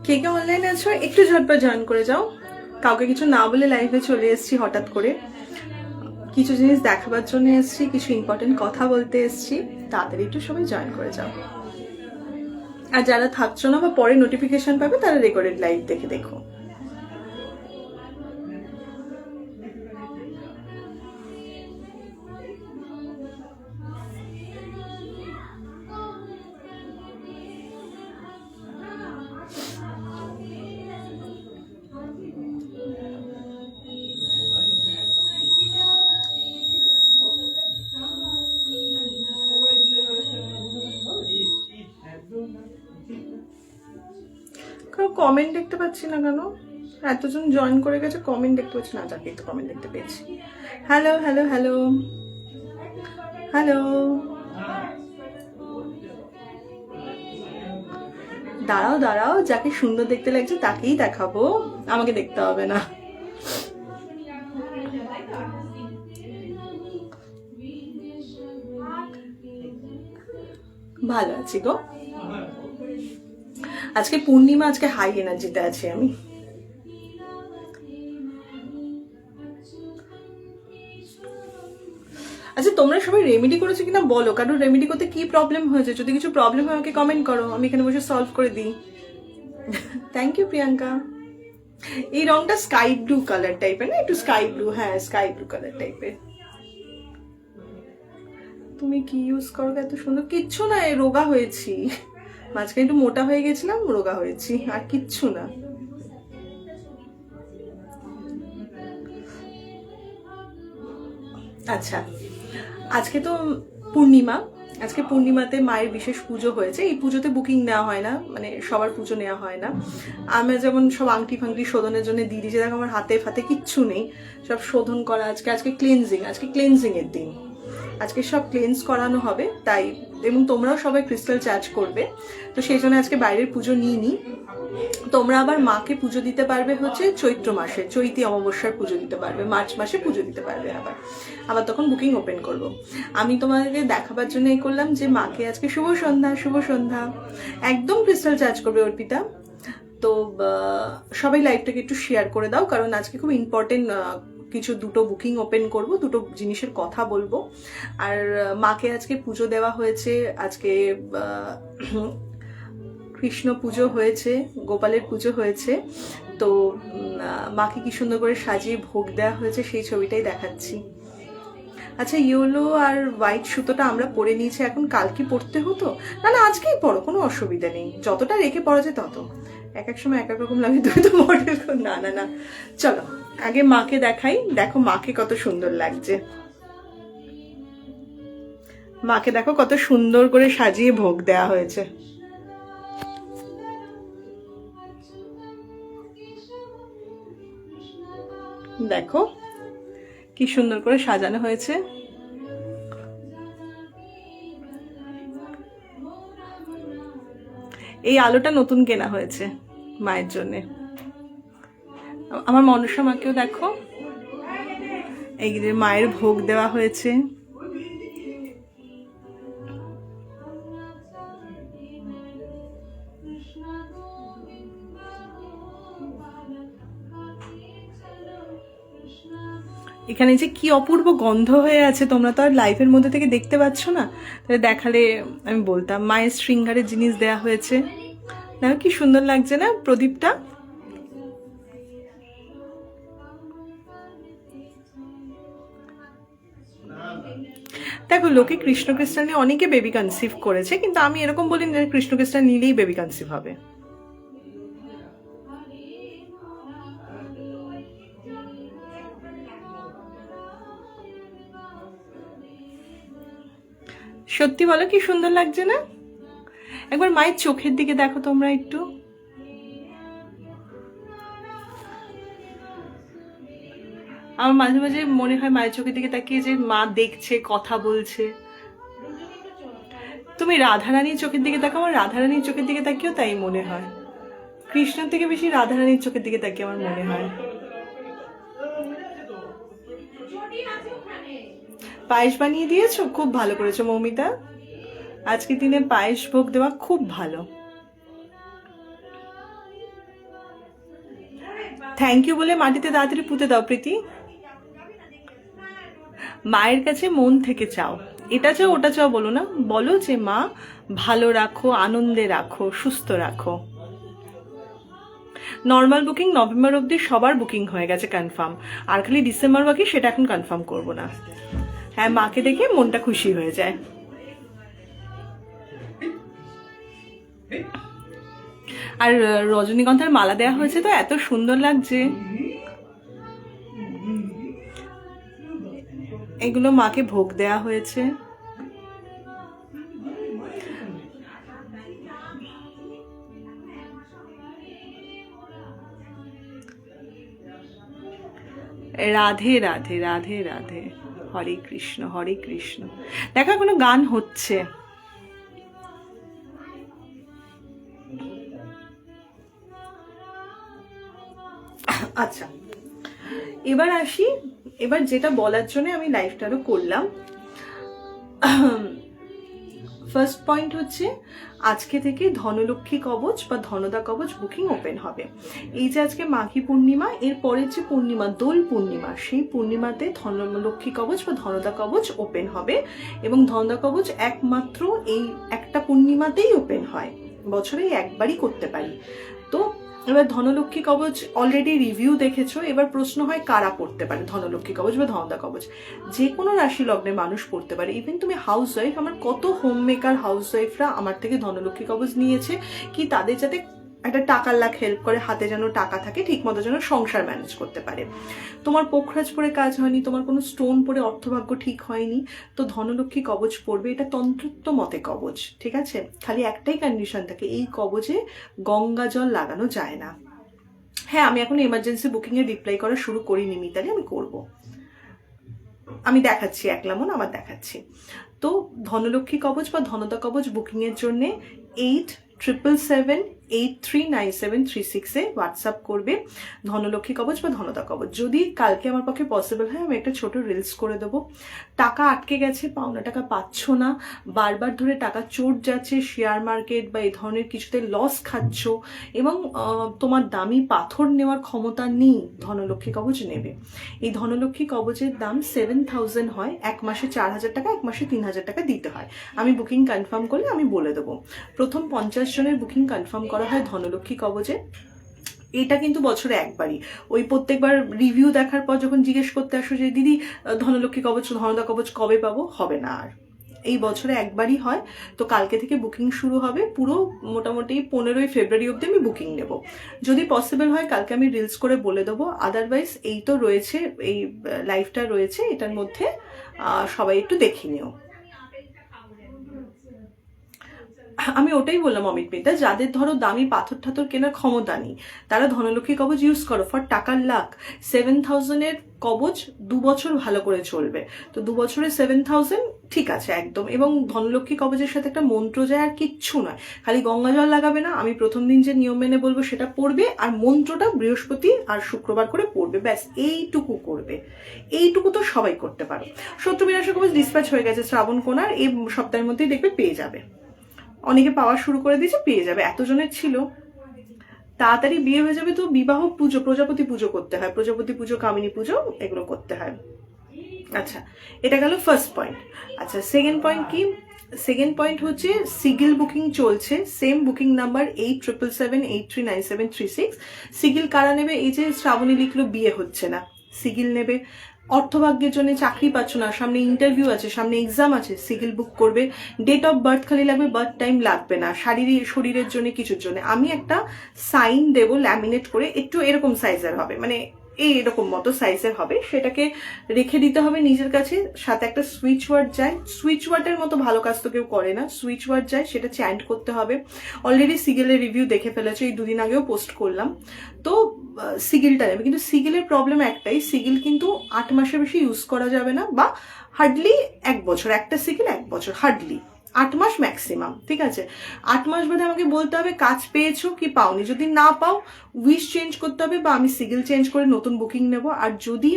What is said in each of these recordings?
কে কে অনলাইনে আছো একটু ঝটপট জয়েন করে যাও। কাউকে কিছু না বলে লাইভে চলে এসেছি হঠাৎ করে, কিছু জিনিস দেখাবার জন্য এসেছি, কিছু ইম্পর্টেন্ট কথা বলতে এসেছি। তাড়াতাড়ি একটু সবাই জয়েন করে যাও। আর যারা থাকছো না বা পরে নোটিফিকেশন পাবে তারা রেকর্ডেড লাইভ দেখে দেখো। কমেন্ট দেখতে পাচ্ছি না কেন? এতজন জয়েন করে গেছে, কমেন্ট দেখতে পাচ্ছি না। যাকে একটু কমেন্ট দেখতে পেয়েছি। হ্যালো হ্যালো হ্যালো হ্যালো, দাঁড়াও দাঁড়াও, যাকে সুন্দর দেখতে লাগছে তাকেই দেখাবো, আমাকে দেখতে হবে না। ভালো আছি গো, আজকে পূর্ণিমা, আজকে হাই এনার্জিতে আছি আমি। আচ্ছা তোমরা সবাই রেমেডি করেছো কিনা বলো, কারণ রেমেডি করতে কি প্রবলেম হয়েছে? যদি কিছু প্রবলেম হয় আমাকে কমেন্ট করো, আমি এখানে বসে সলভ করে দিই। Thank you Priyanka. এই রংটা স্কাই ব্লু কালার টাইপের না, একটু স্কাই ব্লু, হ্যাঁ স্কাই ব্লু কালার টাইপের। তুমি কি ইউজ করো এত সুন্দর? কিচ্ছু না, রোগা হয়েছি, মাঝখানে একটু মোটা হয়ে গেছিলাম, রোগা হয়েছি, আর কিচ্ছু না। আচ্ছা, আজকে তো পূর্ণিমা, আজকে পূর্ণিমাতে মায়ের বিশেষ পুজো হয়েছে। এই পুজোতে বুকিং নেওয়া হয় না, মানে সবার পুজো নেওয়া হয় না। আমি যেমন সব আংটি ফাংটি শোধনের জন্য দিয়ে দিয়েছি, দেখো আমার হাতে ফাতে কিচ্ছু নেই, সব শোধন করা। আজকে ক্লিনজিং, আজকে ক্লিনজিং এর দিন, আজকে সব ক্লিনস করানো হবে তাই। এবং তোমরাও সবাই ক্রিস্টাল চার্জ করবে, তো সেই জন্য আজকে বাইরের পুজো নিইনি। তোমরা আবার মাকে পুজো দিতে পারবে হচ্ছে চৈত্র মাসে, চৈতি অমাবস্যার পুজো দিতে পারবে, মার্চ মাসে পুজো দিতে পারবে। আবার তখন বুকিং ওপেন করব। আমি তোমাদেরকে দেখাবার জন্য এই করলাম যে মাকে আজকে শুভ সন্ধ্যা, শুভ সন্ধ্যা। একদম ক্রিস্টাল চার্জ করবে অর্পিতা। তো সবাই লাইভটাকে একটু শেয়ার করে দাও, কারণ আজকে খুব ইম্পর্টেন্ট কিছু দুটো বুকিং ওপেন করব, দুটো জিনিসের কথা বলবো। আর মাকে আজকে পুজো দেওয়া হয়েছে, আজকে কৃষ্ণ পুজো হয়েছে, গোপালের পুজো হয়েছে। তো মাকে কি সুন্দর করে সাজিয়ে ভোগ দেওয়া হয়েছে, সেই ছবিটাই দেখাচ্ছি। আচ্ছা, ইয়েলো আর হোয়াইট সুতোটা আমরা পরে নিয়েছি, এখন কালকে পরতে হতো না, না আজকেই পরো, কোনো অসুবিধা নেই, যতটা রেখে পরা যায় তত। এক এক সময় এক এক রকম লাগে, তুমি তো মডেল। না না না, চলো আগে মাকে দেখাই। দেখো মাকে কত সুন্দর লাগছে, মাকে দেখো কত সুন্দর করে সাজিয়ে ভোগ দেওয়া হয়েছে। দেখো কি সুন্দর করে সাজানো হয়েছে। এই আলোটা নতুন কেনা হয়েছে মায়ের জন্যে। আমার মনসা মাকেও দেখো, এই যে মায়ের ভোগ দেওয়া হয়েছে। এখানে যে কি অপূর্ব গন্ধ হয়ে আছে, তোমরা তো আর লাইভের মধ্যে থেকে দেখতে পাচ্ছ না, তাহলে দেখালে আমি বলতাম। মায়ের শৃঙ্গারের জিনিস দেয়া হয়েছে, দেখো কি সুন্দর লাগছে না প্রদীপটা। দেখো লোকে কৃষ্ণ কৃষ্ণ নিয়ে অনেকে বেবি কনসিভ করেছে, কিন্তু আমি এরকম বলি না কৃষ্ণ কৃষ্ণ নিলেই বেবি কনসিভ হবে। সত্যি বলো কি সুন্দর লাগছে না? একবার মায়ের চোখের দিকে দেখো তোমরা একটু। আমার মাঝে মাঝে মনে হয় মায়ের চোখের দিকে তাকিয়ে যে মা দেখছে, কথা বলছে। তুমি রাধারানীর চোখের দিকে তাকাও, আমার রাধারানীর চোখের দিকে তাকিয়েও তাই মনে হয়। কৃষ্ণর থেকে বেশি রাধারানীর চোখের দিকে তাকিয়ে আমার মনে হয়। পায়েস বানিয়ে দিয়েছো, খুব ভালো করেছো মৌমিতা। আজকের দিনে পায়েস ভোগ দেওয়া খুব ভালো। থ্যাংক ইউ বলে মাটিতে তাড়াতাড়ি পুঁতে দাও প্রীতি। মায়ের কাছে মন থেকে চাও, এটা চাও ওটা চাও বলো না, বলো যে মা ভালো রাখো, আনন্দে রাখো, সুস্থ রাখো। নর্মাল বুকিং নভেম্বর অবধি সবার বুকিং হয়ে গেছে কনফার্ম, আর খালি ডিসেম্বর বাকি, সেটা এখন কনফার্ম করবো না। হ্যাঁ, মাকে দেখে মনটা খুশি হয়ে যায়। আর রজনীগন্ধার মালা দেওয়া হয়েছে তো এত সুন্দর লাগছে। এগুলো মাকে ভোগ দেয়া হয়েছে। রাধে রাধে রাধে রাধে, হরে কৃষ্ণ হরে কৃষ্ণ। দেখা কোনো গান হচ্ছে। আচ্ছা, এবার আসি, এবার যেটা বলার জন্য আমি লাইভটারও করলাম। ফার্স্ট পয়েন্ট হচ্ছে, আজকে থেকে ধনলক্ষ্মী কবচ বা ধনদা কবচ বুকিং ওপেন হবে। এই যে আজকে মাঘী পূর্ণিমা, এর পরের যে পূর্ণিমা দোল পূর্ণিমা, সেই পূর্ণিমাতে ধনলক্ষ্মী কবচ বা ধনদা কবচ ওপেন হবে। এবং ধনদা কবচ একমাত্র এই একটা পূর্ণিমাতেই ওপেন হয়, বছরে একবারই করতে পারি। তো এবার ধনলক্ষ্মী কবচ অলরেডি রিভিউ দেখেছো। এবার প্রশ্ন হয় কারা পড়তে পারে ধনলক্ষ্মী কবচ বা ধনদা কবচ। যে কোনো রাশি লগ্নের মানুষ পড়তে পারে। ইভেন তুমি হাউস ওয়াইফ, আমার কত হোম মেকার হাউস ওয়াইফরা আমার থেকে ধনলক্ষ্মী কবচ নিয়েছে, কি তাদের যাতে একটা টাকার লাখ হেল্প করে, হাতে যেন টাকা থাকে, ঠিক মতো যেন সংসার ম্যানেজ করতে পারে। তোমার পোখরাজ পরে কাজ হয়নি, তোমার কোনো স্টোন পরে অর্থভাগ্য ঠিক হয়নি, তো ধনলক্ষ্মী কবচ পড়বে। এটা তন্ত্রত্ব মতে কবচ, ঠিক আছে। খালি একটাই কন্ডিশন থাকে, এই কবচে গঙ্গা জল লাগানো যায় না। হ্যাঁ, আমি এখন এমার্জেন্সি বুকিং এর রিপ্লাই করা শুরু করিনি মিতালি, আমি করব। আমি দেখাচ্ছি, একলামন আবার দেখাচ্ছি। তো ধনলক্ষ্মী কবচ বা ধনদা কবচ বুকিং এর জন্য 8777839736 হোয়াটসঅ্যাপ করবে। ধনলক্ষ্মী কবচ বা ধনদা কবচ। যদি কালকে আমার পক্ষে পসিবল হয়, আমি একটা ছোট রিলস করে দেবো। টাকা আটকে গেছে, পাওনা টাকা পাচ্ছ না, বারবার ধরে টাকা চোট যাচ্ছে, শেয়ার মার্কেট বা এই ধরনের কিছুতে লস খাচ্ছ, এবং তোমার দামি পাথর নেওয়ার ক্ষমতা নেই, ধনলক্ষ্মী কবচ নেবে। এই ধনলক্ষ্মী কবচের দাম 7000 হয়, এক মাসে 4000 টাকা, এক মাসে 3000 টাকা দিতে হয়। আমি বুকিং কনফার্ম করলে আমি বলে দেবো। প্রথম 50 জনের বুকিং কনফার্ম করা হয় ধনলক্ষ্মী কবচে। এটা কিন্তু বছরে একবারই। ওই প্রত্যেকবার রিভিউ দেখার পর যখন জিজ্ঞেস করতে আসো যে দিদি ধনলক্ষ্মী কবচ ধনদা কবচ কবে পাবো, হবে না আর। এই বছরে একবারই হয়। তো কালকে থেকে বুকিং শুরু হবে, পুরো মোটামুটি 15ই ফেব্রুয়ারি অবধি আমি বুকিং নেব। যদি পসিবল হয় কালকে আমি রিলস করে বলে দেবো। আদারওয়াইজ এই তো রয়েছে, এই লাইভটা রয়েছে, এটার মধ্যে সবাই একটু দেখে নিও। আমি ওটাই বললাম অমিত মিতা, যাদের ধরো দামি পাথর ঠাথর কেনার ক্ষমতা নেই, তারা ধনলক্ষ্মী কবচ ইউজ করো ফর টাকার লাখ। 7000-এর কবচ 2 বছর ভালো করে চলবে। তো 2 বছরে 7000 ঠিক আছে একদম। এবং ধনলক্ষ্মী কবচের সাথে একটা মন্ত্র যায়, আর কিচ্ছু নয়। খালি গঙ্গা জল লাগাবে না, আমি প্রথম দিন যে নিয়ম মেনে বলবো সেটা পড়বে, আর মন্ত্রটা বৃহস্পতি আর শুক্রবার করে পড়বে, ব্যাস এইটুকু করবে। এইটুকু তো সবাই করতে পারো। শত্রু বিনাশ কবচ ডিসপ্যাচ হয়ে গেছে শ্রাবণ কোনার, এই সপ্তাহের মধ্যেই দেখবে পেয়ে যাবে। অনেকে পাওয়া শুরু করে দিয়েছে, পেয়ে যাবে। এতজনের ছিল, তাড়াতাড়ি বিয়ে হয়ে যাবে। তো বিবাহ পুজো, প্রজাপতি পুজো করতে হয়, প্রজাপতি পুজো, কামিনী পুজো, এগুলো করতে হয়। আচ্ছা, এটা গেল ফার্স্ট পয়েন্ট। আচ্ছা, সেকেন্ড পয়েন্ট কি? সেকেন্ড পয়েন্ট হচ্ছে সিগিল বুকিং চলছে, সেম বুকিং নাম্বার 8777839736। সিগিল কারা নেবে? এই যে শ্রাবণী লিখলো বিয়ে হচ্ছে না, সিগিল নেবে। অর্থভাগ্যের জন্য চাকরি পাচ্ছ না, সামনে ইন্টারভিউ আছে, সামনে এক্সাম আছে, সিগিল বুক করবে। ডেট অফ বার্থ খালি লাগবে, বার্থ টাইম লাগবে না। শরীরের জন্য, কিছুর জন্য আমি একটা সাইন দেবো ল্যামিনেট করে, একটু এরকম সাইজের হবে, মানে এরকম মতো সাইজের হবে, সেটাকে রেখে দিতে হবে নিজের কাছে। সাথে একটা সুইচ ওয়ার্ড যায়, সুইচ ওয়ার্ডের মতো ভালো কাজ তো কেউ করে না, সুইচ ওয়ার্ড যায়, সেটা চ্যান্ট করতে হবে। অলরেডি সিগিলের রিভিউ দেখে ফেলেছে, এই 2 দিন আগেও পোস্ট করলাম। তো সিগিলটা নেবে, কিন্তু সিগিলের প্রবলেম একটাই, সিগিল কিন্তু 8 মাসের বেশি ইউজ করা যাবে না, বা হার্ডলি 1 বছর, একটা সিগিল 1 বছর, হার্ডলি 8 মাস ম্যাক্সিমাম, ঠিক আছে। 8 মাস বাদে আমাকে বলতে হবে কাজ পেয়েছো কি পাওনি। যদি না পাও উইশ চেঞ্জ করতে হবে, বা আমি সিগিল চেঞ্জ করে নতুন বুকিং নেব। আর যদি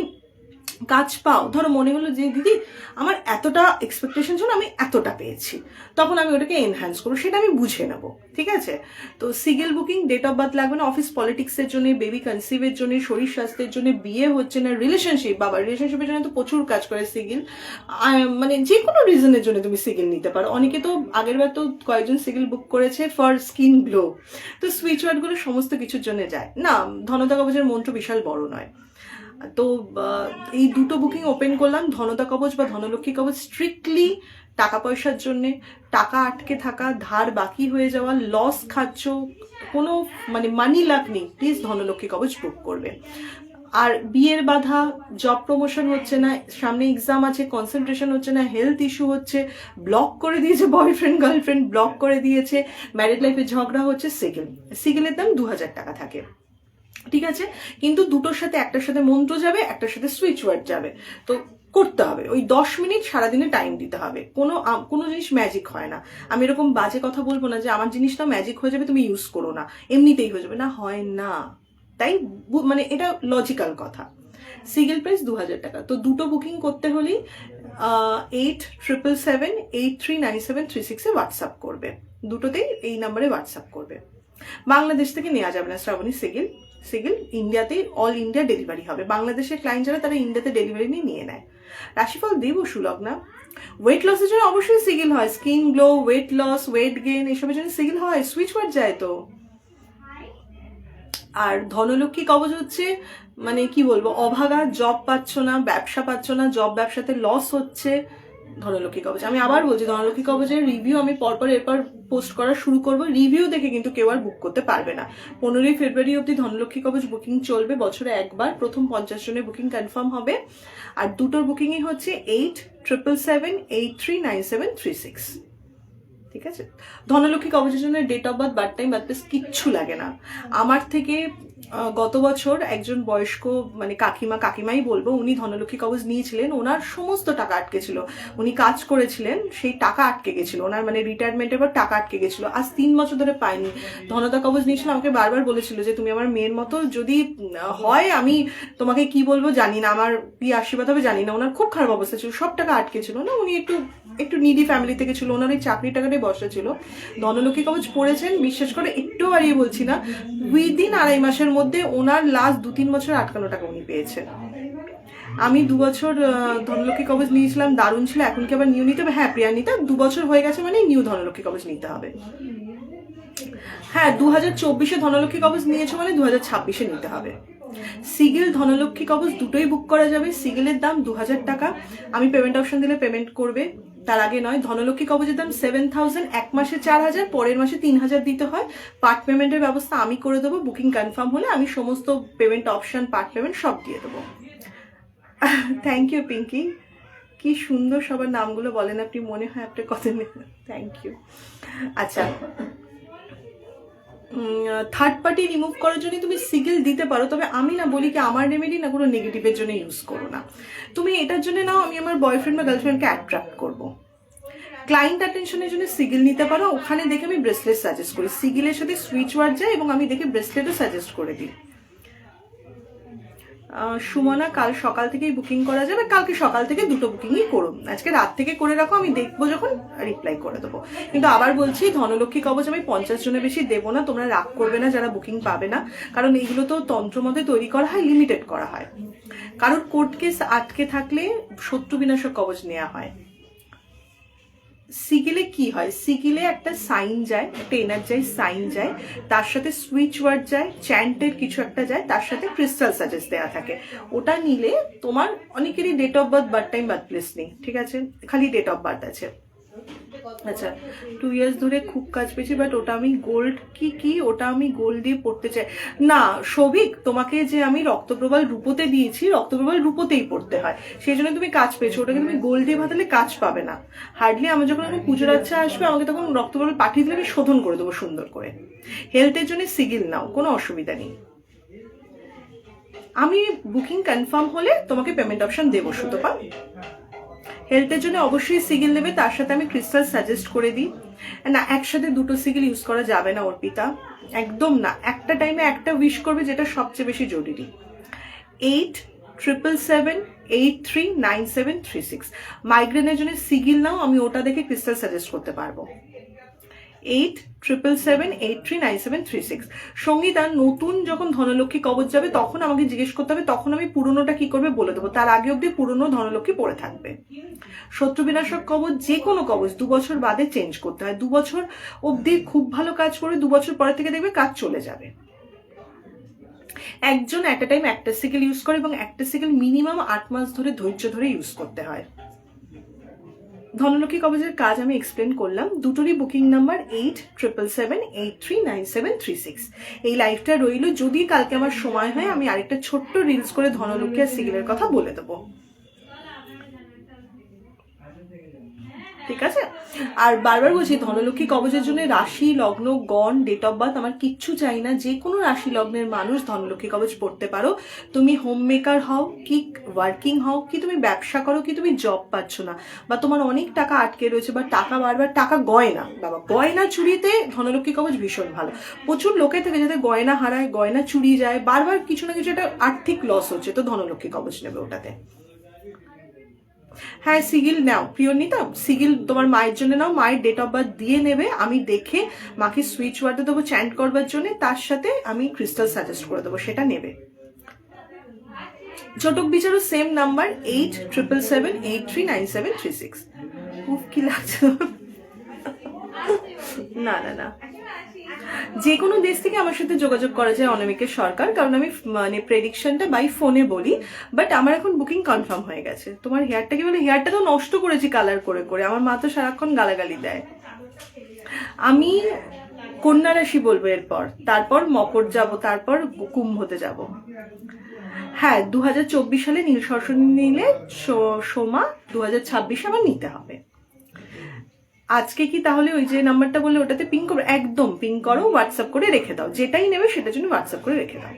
কাজ পাও, ধরো মনে হলো যে দিদি আমার এতটা এক্সপেকটেশন ছিল, আমি এতটা পেয়েছি, তখন আমি ওটাকে এনহ্যান্স করবো, সেটা আমি বুঝে নেবো, ঠিক আছে? তো sigil booking, date of birth লাগবে না, অফিস পলিটিক্সের জন্য, বেবি কনসিভের জন্য, শরীর স্বাস্থ্যের জন্য, বিয়ে হচ্ছে না, রিলেশনশিপ, বাবা রিলেশনশিপের জন্য তো প্রচুর কাজ করে সিগেল, মানে যে কোনো রিজনের জন্য তুমি সিগেল নিতে পারো। অনেকে তো আগের বার তো কয়েকজন সিগেল বুক করেছে ফর স্কিন গ্লো, তো সুইচ ওয়ার্ডগুলো সমস্ত কিছুর জন্য যায় না। ধনতা কবচের মন্ত্র বিশাল বড় নয়, তো এই দুটো বুকিং ওপেন করলাম। ধনতা কবচ বা ধনলক্ষ্মী কবচ স্ট্রিক্টলি টাকা পয়সার জন্যে, টাকা আটকে থাকা, ধার বাকি হয়ে যাওয়া, লস খাচ্ছ, কোনো মানে মানি লাক নেই, প্লিজ ধনলক্ষ্মী কবচ বুক করবে। আর বিয়ের বাধা, জব প্রমোশন হচ্ছে না, সামনে এক্সাম আছে, কনসেন্ট্রেশন হচ্ছে না, হেলথ ইস্যু হচ্ছে, ব্লক করে দিয়েছে বয়ফ্রেন্ড গার্লফ্রেন্ড, ব্লক করে দিয়েছে, ম্যারিড লাইফে ঝগড়া হচ্ছে, সিগেলের দাম 2000 টাকা থাকে, ঠিক আছে? কিন্তু দুটোর সাথে, একটার সাথে মন্ত্র যাবে, একটার সাথে সুইচ ওয়ার্ড যাবে, তো করতে হবে ওই 10 মিনিট সারাদিনে টাইম দিতে হবে। কোনো জিনিস ম্যাজিক হয় না, আমি এরকম বাজে কথা বলবো না যে আমার জিনিসটা ম্যাজিক হয়ে যাবে তুমি ইউজ করো না, এমনিতেই হয়ে যাবে না, হয় না, তাই মানে এটা লজিক্যাল কথা। সিগেল প্রাইস 2000 টাকা। তো দুটো বুকিং করতে হলেই 8777839736 হোয়াটসঅ্যাপ করবে, দুটোতেই এই নাম্বারে হোয়াটসঅ্যাপ করবে। বাংলাদেশ থেকে নেওয়া যাবে না শ্রাবণী সিগেল ইন্ডিয়াতেই, অল ইন্ডিয়া ডেলিভারি হবে। বাংলাদেশের ক্লায়েন্ট যারা তারা ইন্ডিয়াতে ডেলিভারি নিয়ে নেয়। রাশিফল দেব সুলগ্না, ওয়েট লসের জন্য অবশ্যই সিগেল হয়, skin glow, weight loss, weight gain, এসবের জন্য সিগেল হয়, সুইচ ওয়ার্ড যায় তো। আর ধনলক্ষ্মী কবচ হচ্ছে মানে কি বলবো, অভাগা, জব পাচ্ছ না, ব্যবসা পাচ্ছ না, জব ব্যবসাতে লস হচ্ছে, ধনলক্ষ্মী কবচ। আমি আবার বলছি, ধনলক্ষ্মী কবচের রিভিউ আমি পরপর এরপর পোস্ট করা শুরু করবো, রিভিউ দেখে কিন্তু কেউ আর বুক করতে পারবে না। 15ই ফেব্রুয়ারি অবধি ধনলক্ষ্মী কবচ বুকিং চলবে, বছরে একবার, প্রথম 50 জনের বুকিং কনফার্ম হবে। আর দুটোর বুকিংই হচ্ছে 8777839736, ঠিক আছে? ধনলক্ষ্মী কবচের জন্য date of birth, birth time, birth place কিচ্ছু লাগে না। আমার থেকে গত বছর একজন বয়স্ক মানে কাকিমাই বলবো, উনি ধনলক্ষ্মী কবচ নিয়েছিলেন, ওনার সমস্ত টাকা আটকে ছিল, উনি কাজ করেছিলেন, সেই টাকা আটকে গেছিল ওনার, মানে রিটায়ারমেন্টের পর টাকা আটকে গেছিল, আজ 3 বছর ধরে পায়নি। ধনতা কবচ নিয়েছিল, আমাকে বারবার বলেছিল যে তুমি আমার মেয়ের মতো, যদি হয় আমি তোমাকে কি বলবো জানি না, আমার কি আশীর্বাদ হবে জানি না। ওনার খুব খারাপ অবস্থা ছিল, সব টাকা আটকে ছিল না, উনি একটু নিডি ফ্যামিলি থেকে ছিল, ওনার ওই চাকরি টাকাটাই বসা ছিল। ধনলক্ষ্মী কবচ পড়েছেন, বিশ্বাস করে একটু বাড়িয়ে বলছি না, উইদিন 2.5 মাসের মধ্যে ওনার লাস্ট 2-3 বছর আটকানো টাকা উনি পেয়েছেন। আমি 2 বছর ধনলক্ষ্মী কবচ নিয়েছিলাম, দারুণ ছিল। এখন কি আবার নিউ নিতে হবে? হ্যাঁ প্রিয়া নিতে, 2 বছর হয়ে গেছে মানে নিউ ধনলক্ষ্মী কবচ নিতে হবে। হ্যাঁ 2024-এ ধনলক্ষ্মী কবচ নিয়েছো মানে 2026-এ নিতে হবে। সিগেল ধনলক্ষ্মী কবচ দুটোই বুক করা যাবে। সিগেলের দাম 2000 টাকা, আমি পেমেন্ট অপশন দিলে পেমেন্ট করবে, তার আগে নয়। ধনলক্ষ্মী কবচের দাম 7000, এক মাসে 4000, পরের মাসে 3000 দিতে হয়। পার্ট পেমেন্টের ব্যবস্থা আমি করে দেবো, বুকিং কনফার্ম হলে আমি সমস্ত পেমেন্ট অপশন, পার্ট পেমেন্ট সব দিয়ে দেবো। থ্যাংক ইউ পিঙ্কি, কি সুন্দর সবার নামগুলো বলেন আপনি, মনে হয় আপনার কথা নেই। Thank you. আচ্ছা, থার্ড পার্টি রিমুভ করার জন্য তুমি সিগেল দিতে পারো, তবে আমি না বলি কি আমার রেমেডি না কোনো নেগেটিভের জন্য ইউজ করো না। তুমি এটার জন্য নাও আমি আমার বয়ফ্রেন্ড বা গার্লফ্রেন্ডকে অ্যাট্রাক্ট করবো। ক্লায়েন্ট অ্যাটেনশনের জন্য সিগেল নিতে পারো, ওখানে দেখে আমি ব্রেসলেট সাজেস্ট করি, সিগেলের সাথে সুইচ ওয়ার্ড যায় এবং আমি দেখে ব্রেসলেটও সাজেস্ট করে দিই। সুমনা, কাল সকাল থেকেই বুকিং করা যাবে, কালকে সকাল থেকে দুটো বুকিংই করো, আজকে রাত থেকে করে রাখো, আমি দেখবো যখন রিপ্লাই করে দেবো। কিন্তু আবার বলছি, ধনলক্ষ্মী কবচ আমি 50 জনের বেশি দেবো না, তোমরা রাগ করবে না যারা বুকিং পাবে না, কারণ এইগুলো তো তন্ত্রমতে তৈরি করা হয়, লিমিটেড করা হয়। কারোর কোর্ট কেস আটকে থাকলে শত্রু বিনাশক কবচ নেওয়া হয়। সিগেলে কি হয়, সিগেলে একটা সাইন যায়, একটা এনার্জাইজ সাইন যায়, তার সাথে সুইচ ওয়ার্ড যায়, চ্যান্টের কিছু একটা যায়, তার সাথে ক্রিস্টাল সাজেস্ট দেওয়া থাকে। ওটা নিলে তোমার অনেকেরই date of birth, birth time, birth place নেই, ঠিক আছে, খালি ডেট অফ বার্থ আছে। আচ্ছা, 2 ইয়ার্স ধরে খুব কাজ পেয়েছি, বাট ওটা আমি গোল্ড কি ওটা আমি গোল্ড দিয়ে পড়তে চাই না। সৌভিক, তোমাকে যে আমি রক্তপ্রবাল রূপোতে দিয়েছি, রক্তপ্রবাল রূপোতেই পড়তে হয়, সেই জন্য তুমি কাজ পেয়েছো। ওটাকে তুমি গোল্ড দিয়ে ভাতালে কাজ পাবে না হার্ডলি। আমার যখন আমি পুজোর আচ্ছা আসবে, আমাকে তখন রক্তপ্রবাল পাঠিয়ে দিলে আমি শোধন করে দেবো সুন্দর করে। হেলথের জন্য সিগেল নাও, কোনো অসুবিধা নেই। আমি বুকিং কনফার্ম হলে তোমাকে পেমেন্ট অপশন দেবো সুতপা। হেলথের জন্য অবশ্যই সিগেল নেবে, তার সাথে আমি ক্রিস্টাল সাজেস্ট করে দিই না। একসাথে দুটো সিগেল ইউজ করা যাবে না অর্পিতা, একদম না। একটা টাইমে একটা উইশ করবে, যেটা সবচেয়ে বেশি জরুরি। 87778397336। মাইগ্রেনের জন্য সিগিল নাও, আমি ওটা দেখে ক্রিস্টাল সাজেস্ট করতে পারবো। 87778397336। সঙ্গীতা, নতুন যখন ধনলক্ষ্মী কবচ যাবে তখন আমাকে জিজ্ঞেস করতে হবে, তখন আমি পুরনোটা কি করবে বলে দেবো, তার আগে অব্দি পুরনো ধনলক্ষ্মী পড়ে থাকবে। শত্রু বিনাশক কবচ, যে কোনো কবচ 2 বছর বাদে চেঞ্জ করতে হয়। 2 বছর অব্দি খুব ভালো কাজ করে, 2 বছর পরে থেকে দেখবে কাজ চলে যাবে। একজন অ্যাট এ টাইম একটা সিগেল ইউজ করে এবং একটা সিগেল মিনিমাম 8 মাস ধরে ধৈর্য ধরে ইউজ করতে হয়। ধনলক্ষ্মী কবচের কাজ আমি এক্সপ্লেন করলাম। দুটোরই বুকিং নাম্বার 8777839736। এই লাইভটা রইল, যদি কালকে আমার সময় হয় আমি আরেকটা ছোট্ট রিলস করে ধনলক্ষ্মী আর সিগিলের কথা বলে দেবো, ঠিক আছে? আর বারবার বলছি, ধনলক্ষ্মী কবচের জন্য রাশি, লগ্ন, গণ, ডেট অফ বার্থ আমার কিচ্ছু চাই না। যে কোনো রাশি লগ্নের মানুষ ধনলক্ষ্মী কবচ পড়তে পারো। তুমি হোম মেকার হও কি ওয়ার্কিং হও, কি তুমি ব্যবসা করো, কি তুমি জব পাচ্ছ না, বা তোমার অনেক টাকা আটকে রয়েছে, বা টাকা বারবার টাকা গয়না, বাবা গয়না চুরিতে ধনলক্ষ্মী কবচ ভীষণ ভালো। প্রচুর লোকে থেকে যাতে গয়না হারায়, গয়না চুরি যায়, বারবার কিছু না কিছু একটা আর্থিক লস হচ্ছে, তো ধনলক্ষ্মী কবচ নেবে ওটাতে। হ্যাঁ, সিগিল নাও প্রিয়নিতা, সিগিল তোমার মায়ের জন্য নাও, মায়ের ডেট অফ বার্থ দিয়ে নেবে। আমি দেখে মাকে সুইচ ওয়ার্ডে দেবো চ্যান্ট করবার জন্য, তার সাথে আমি ক্রিস্টাল সাজেস্ট করে দেবো, সেটা নেবে। জটক বিচারও সেম নাম্বার 8777839736। খুব কি লাগছে? না না না, যে কোনো দেশ থেকে আমার সাথে যোগাযোগ করা যায় অনামিকের সরকার, কারণ আমি মানে প্রেডিকশনটা বাই ফোনে বলি। বাট আমার এখন বুকিং কনফার্ম হয়ে গেছে। তোমার হেয়ারটা কি বলে, হেয়ারটা তো নষ্ট করেছি কালার করে করে, আমার মা তো সারাক্ষণ গালাগালি দেয়। আমি কন্যা রাশি বলবো এরপর, তারপর মকর যাব, তারপর কুম্ভতে যাব। হ্যাঁ, 2024 সালে নীল সরস্বতী নিলে সোমা 2026 আমার নিতে হবে। আজকে কি তাহলে ওই যে নাম্বারটা বললে ওটাতে পিং করো? একদম পিং করো, হোয়াটসঅ্যাপ করে রেখে দাও, যেটাই নেবে সেটার জন্য হোয়াটসঅ্যাপ করে রেখে দাও।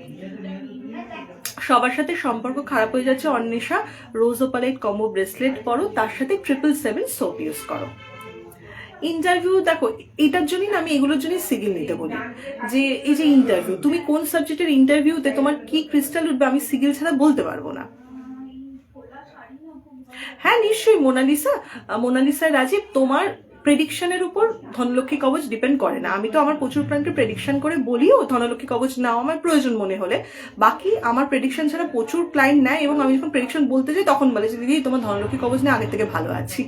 সবার সাথে সম্পর্ক খারাপ হয়ে যাচ্ছে, অন্বেষা রোজ ওপালাইট কম্বো ব্রেসলেট পরো, তার সাথে 777 সোপ ইউজ করো। ইন্টারভিউ দেখো, এটার জন্যই না আমি এগুলোর জন্যই সিগিল নিতে বলি, যে এই যে ইন্টারভিউ, তুমি কোন সাবজেক্টের ইন্টারভিউতে তোমার কি ক্রিস্টাল উঠবে আমি সিগিল ছাড়া বলতে পারবো না। হ্যাঁ নিশ্চয়ই, মোনালিসা রাজীব, তোমার প্রেডিকশনের উপর ধনলক্ষ্মী কবচ ডিপেন্ড করে না। আমি তো আমার প্রচুর প্ল্যানকে প্রেডিকশন করে বলিও ধনলক্ষ্মী কবচ নাও আমার প্রয়োজন মনে হলে। বাকি আমার প্রেডিকশন ছাড়া প্রচুর ক্লায়েন্ট নেয়, এবং আমি যখন প্রেডিকশন বলতে যাই তখন বলে যে দিদি তোমার ধনলক্ষ্মী কবচ নিয়ে আগে থেকে ভালো আছি।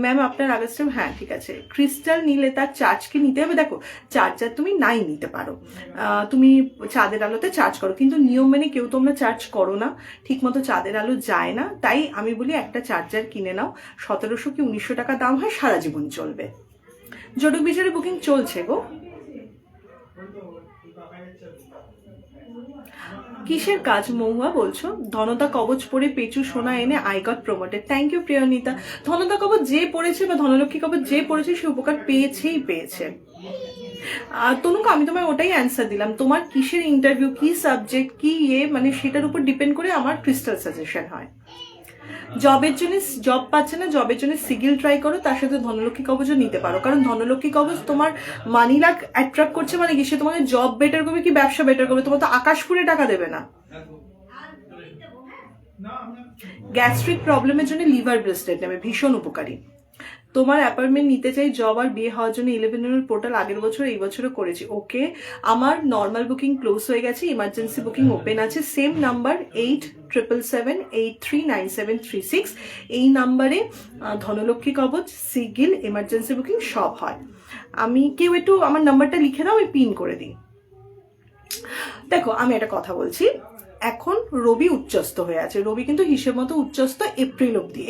ম্যাম আপনার আগস্ট, হ্যাঁ ঠিক আছে। ক্রিস্টাল নিলে তার চার্জ কি নিতে হবে? দেখো, চার্জার তুমি নাই নিতে পারো, তুমি চাঁদের আলোতে চার্জ করো, কিন্তু নিয়ম মেনে কেউ তোমরা চার্জ করো না, ঠিক মতো চাঁদের আলো যায় না। তাই আমি বলি একটা চার্জার কিনে নাও, 1700 কি 1900 টাকা দাম হয়, সারা জীবন চলবে। জটক বিচারে বুকিং চলছে গো। কিসের কাজ মহুয়া বলছো? ধনতা কবচ পরে পেঁচু সোনা এনে I got promoted. Thank you Priyonita. ধনতা কবচ যে পড়েছে বা ধনলক্ষ্মী কবচ যে পড়েছে সে উপকার পেয়েছেই পেয়েছে। তনুকা, আমি তোমায় ওটাই অ্যান্সার দিলাম। তোমার কিসের ইন্টারভিউ, কি সাবজেক্ট, কি মানে সেটার উপর ডিপেন্ড করে আমার ক্রিস্টাল সাজেশন হয়। জবের জন্য, জব পাচ্ছে না, জবের জন্য সিগিল ট্রাই করো, তার সাথে ধনলক্ষ্মী কবচও নিতে পারো। কারণ ধনলক্ষ্মী কবচ তোমার মানি লাখ অ্যাট্রাক্ট করছে, মানে কি সে তোমাকে জব বেটার করবে কি ব্যবসা বেটার করবে, তোমার তো আকাশ ফুরে টাকা দেবে না। গ্যাস্ট্রিক প্রবলেমের জন্য লিভার ব্রেসলেট নেবে, ভীষণ উপকারী। তোমার অ্যাপয়েন্টমেন্ট নিতে চাই জব আর বিয়ে হওয়ার জন্য 11 পোর্টাল আগের বছর এই বছরও করেছি। ওকে, আমার নর্মাল বুকিং ক্লোজ হয়ে গেছে, ইমার্জেন্সি বুকিং ওপেন আছে। Same number 8777839736। এই নাম্বারে ধনলক্ষ্মী কবচ, সিগিল, ইমার্জেন্সি বুকিং সব হয়। আমি কেউ একটু আমার নাম্বারটা লিখে দাও, আমি পিন করে দিই। দেখো আমি একটা কথা বলছি, এখন রবি উচ্চস্ত হয়ে আছে, রবি কিন্তু হিসেব মতো উচ্চস্ত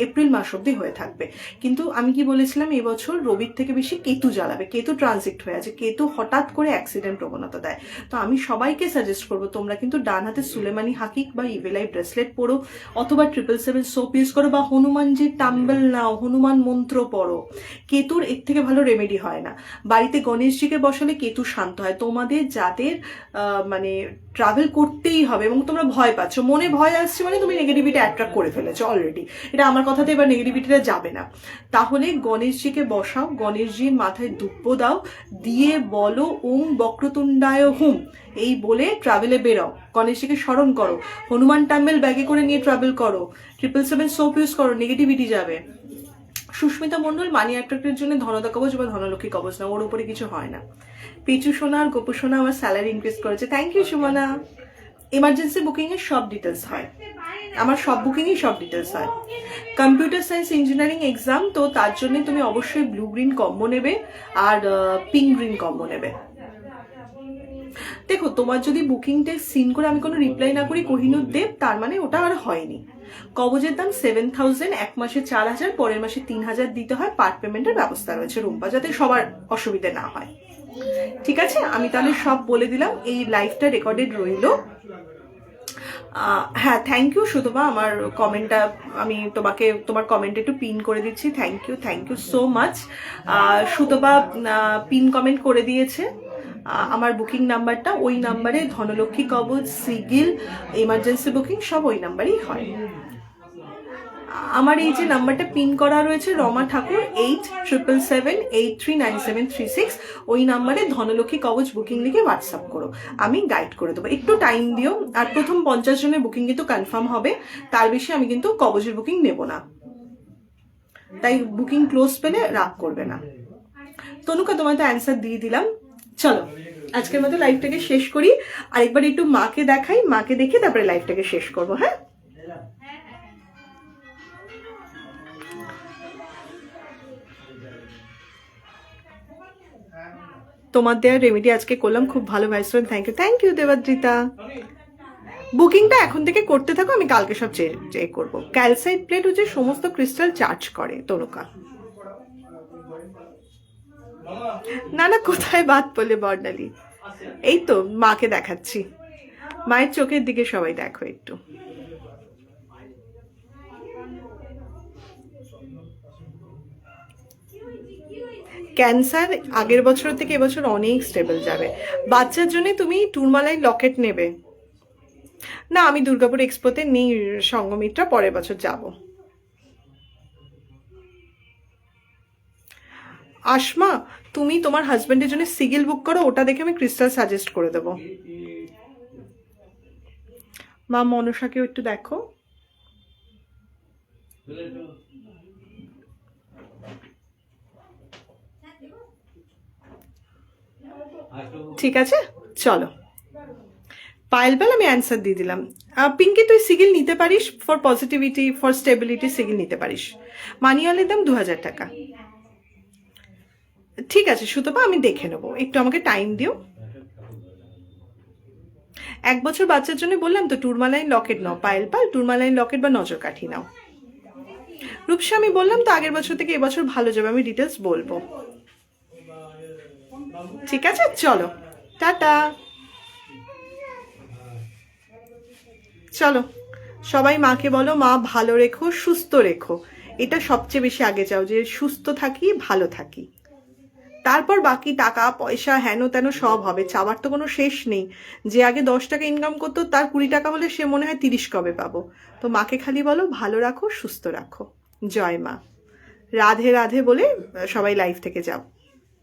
এপ্রিল মাস অব্দি হয়ে থাকবে। কিন্তু আমি কি বলেছিলাম, এবছর রবির থেকে বেশি কেতু জ্বালাবে, কেতু ট্রানজিট হয়ে আছে, কেতু হঠাৎ করে অ্যাক্সিডেন্ট প্রবণতা দেয়। তো আমি সবাইকে সাজেস্ট করবো তোমরা কিন্তু ডান হাতে সুলেমানি হাকিক বা ইভেলাই ব্রেসলেট পরো, অথবা 777 সোপ ইউজ করো, বা হনুমানজির টাম্বেল নাও, হনুমান মন্ত্র পড়ো। কেতুর এর থেকে ভালো রেমেডি হয় না। বাড়িতে গণেশজিকে বসালে কেতু শান্ত হয়। তোমাদের যাদের মানে ট্রাভেল করতেই হবে এবং তোমরা ভয় পাচ্ছ, মনে ভয় আসছে মানে তুমি নেগেটিভিটি অ্যাট্রাক্ট করে ফেলেছো অলরেডি। এটা আমার কথাতে এবার নেগেটিভিটিটা যাবে না। তাহলে গণেশজিকে বসাও, গণেশজির মাথায় দুব্য দাও, দিয়ে বলো ওং বক্রতুণ্ডায় হুম, এই বলে ট্রাভেলে বেরাও, গণেশজিকে স্মরণ করো, হনুমান টাম্বেল ব্যাগে করে নিয়ে ট্রাভেল করো, 777 সোপ ইউজ করো, নেগেটিভিটি যাবে। সুস্মিতা মণ্ডল মানি অ্যাট্রাক্টের জন্য ধনদা কবচ বা ধনলক্ষ্মী কবচ না, ওর উপরে কিছু হয় না। পিচু সোনা আর গোপু সোনা আমার স্যালারি ইনক্রিজ করেছে, thank you Sumana. Emergency booking এর সব ডিটেলস হয়, আমার সব বুকিংই সব ডিটেলস হয়। কম্পিউটার সায়েন্স ইঞ্জিনিয়ারিং এক্সাম, তো তার জন্য তুমি অবশ্যই ব্লু গ্রিন কম্বো নেবে আর পিঙ্ক গ্রিন কম্বো নেবে। দেখো তোমার যদি বুকিংটা সিন করে আমি কোনো রিপ্লাই না করি কোহিনুর দেব, তার মানে ওটা আর হয়নি। কবজের দাম 7000, এক মাসে 4000, পরের মাসে 3000 দিতে হয়, পার্ট পেমেন্টের ব্যবস্থা রয়েছে রুম্পা, যাতে সবার অসুবিধে না হয়। ঠিক আছে, আমি তাহলে সব বলে দিলাম, এই লাইভটা রেকর্ডেড রইল। হ্যাঁ, থ্যাংক ইউ সুতপা, আমার কমেন্টটা আমি তোমাকে তোমার কমেন্ট একটু পিন করে দিচ্ছি, thank you so much. Sutapa pin comment করে দিয়েছে আমার বুকিং নাম্বারটা, ওই নাম্বারে ধনলক্ষ্মী কবচ, সিগিল, এমার্জেন্সি বুকিং সব ওই নাম্বারেই হয়। আমার এই যে নাম্বারটা পিন করা রয়েছে রমা ঠাকুর 8777839736, ওই নাম্বারে ধনলক্ষ্মী কবচ বুকিং লিখে হোয়াটসঅ্যাপ করো, আমি গাইড করে দেবো। একটু টাইম দিও, আর প্রথম 50 জনের বুকিং কিন্তু কনফার্ম হবে, তার বেশি আমি কিন্তু কবচের বুকিং নেব না, তাই বুকিং ক্লোজ পেলে রাগ করবে না। তনুকা তোমায় তো অ্যান্সার দিয়ে দিলাম, চলো আজকের মতো লাইভটাকে শেষ করি। আরেকবার একটু মাকে দেখাই, মাকে দেখে তারপরে লাইভটাকে শেষ করবো। হ্যাঁ, তোমার দেওয়ার রেমেডি আজকে করলাম, খুব ভালো ভাইসন, থ্যাংক ইউ দেবাদ্রিতা। বুকিংটা এখন থেকে করতে থাকো, আমি কালকে সব চেক করবো। ক্যালসাইট প্লেট হচ্ছে সমস্ত ক্রিস্টাল চার্জ করে তনুকা। না কোথায় বাদ পড়লে বর্ণালী, এই তো মাকে দেখাচ্ছি, মায়ের চোখের দিকে সবাই দেখো একটু। ক্যান্সার আগের বছর থেকে এবছর অনেক স্টেবল যাবে। বাচ্চার জন্য তুমি টুরমালাই লকেট নেবে না, আমি দুর্গাপুর এক্সপোতে নেই সঙ্গমিত্রা, পরের বছর যাব। আসমা, তুমি তোমার হাজবেন্ডের জন্য সিগিল বুক করো, ওটা দেখে আমি ক্রিস্টাল সাজেস্ট করে দেবো। মা মনসাকেও একটু দেখো। ঠিক আছে, চলো। পায়েল আমি অ্যান্সার দিয়ে দিলাম। পিঙ্কি, তুই সিগিল নিতে পারিস, ফর পজিটিভিটি, ফর স্টেবিলিটি সিগিল নিতে পারিস। মানিওয়ালের দাম 2000 টাকা। ঠিক আছে সুতপা, আমি দেখে নেবো, একটু আমাকে টাইম দিও। 1 বছর বাচ্চার জন্য বললাম তো টুরমালাইন লকেট নাও, পায়েল টুরমালাইন লকেট বা নজর কাঠি নাও। রূপসা, আমি বললাম তো আগের বছর থেকে এবছর ভালো যাবে, আমি ডিটেলস বলবো। ঠিক আছে, চলো টাটা। চলো সবাই মাকে বলো, মা ভালো রেখো, সুস্থ রেখো, এটা সবচেয়ে বেশি আগে চাও, যে সুস্থ থাকি, ভালো থাকি, তারপর বাকি টাকা পয়সা হেন তেন সব হবে, চাওয়ার তো কোনো শেষ নেই। যে আগে 10 টাকা ইনকাম করতো তার 20 টাকা হলে সে মনে হয় 30 কবে পাবো। তো মাকে খালি বলো ভালো রাখো, সুস্থ রাখো। জয় মা, রাধে রাধে বলে সবাই লাইভ থেকে যাও।